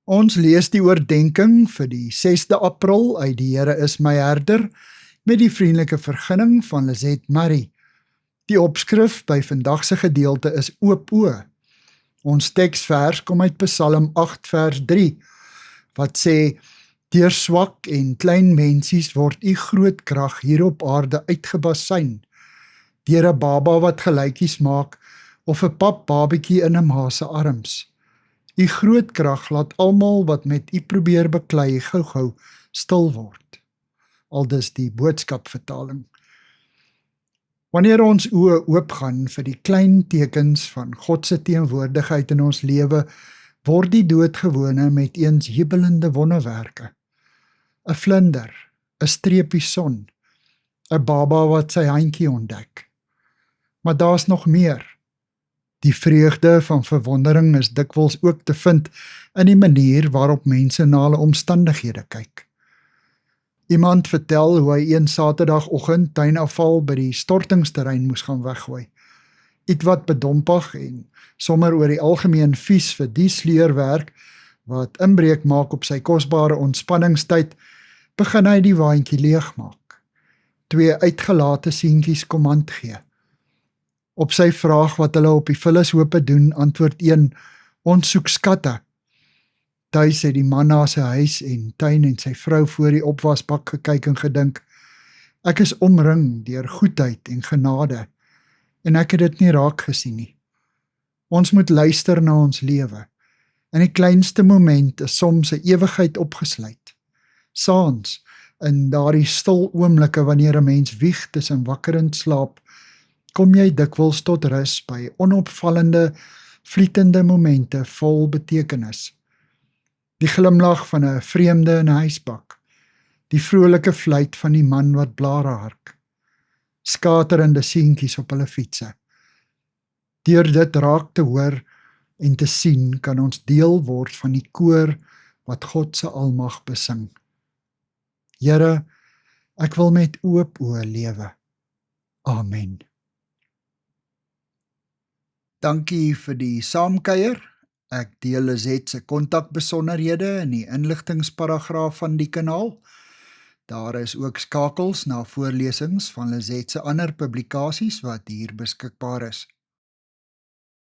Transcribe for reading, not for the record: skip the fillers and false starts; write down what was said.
Ons lees die oordenking vir die 6de April uit die Here is my herder met die vriendelike vergunning van Lizet Marie. Die opskrif by vandag se gedeelte is oop oë. Ons teksvers kom uit Psalm 8 vers 3 wat sê: Deur swak en klein mensies word u groot krag hier op aarde uitgebasyn. Deur 'n baba wat gelykies maak of 'n pap babatjie in 'n ma se arms. U groot krag laat almal wat met u probeer beklei gou-gou stil word. Aldus die boodskapvertaling. Wanneer ons oë oopgaan vir die klein tekens van God se teenwoordigheid in ons lewe, word die doodgewone met eens jubelende wonderwerke. 'n Vlinder, 'n streepie son, 'n baba wat sy handjie ontdek. Maar daar's nog meer. Die vreugde van verwondering is dikwels ook te vind in die manier waarop mense na hulle omstandighede kyk. Iemand vertel hoe hy een Saterdagoggend tuinafval by die stortingsterrein moes gaan weggooi. Ietwat bedompig en sommer oor die algemeen vies vir die sleurwerk wat inbreuk maak op sy kosbare ontspanningstyd, begin hy die waantjie leegmaak. 2 uitgelate seentjies kom hand gee. Op sy vraag wat hulle op die vullishope doen, antwoord een: ons soek skatte. Tuis het die man na sy huis en tuin en sy vrou voor die opwasbak gekyk en gedink: ek is omring deur goedheid en genade, en ek het dit nie raak gesien nie. Ons moet luister na ons lewe. In die kleinste moment is soms 'n ewigheid opgesluit. Saans, in daardie stil oomblikke wanneer 'n mens wieg tussen wakker en slaap, kom jy dikwels tot rus by onopvallende, vlietende momente vol betekenis. Die glimlag van 'n vreemde in 'n huisbak, die vrolike fluit van die man wat blare hark, skaterende seentjies op hulle fietsse. Deur dit raak te hoor en te sien, kan ons deel word van die koor wat God se almag besing. Here, ek wil met oop oë lewe. Amen. Dankie vir die saamkuier. Ek deel Lizet se kontakbesonderhede in die inligtingsparagraaf van die kanaal. Daar is ook skakels na voorlesings van Lizet se ander publikasies wat hier beskikbaar is.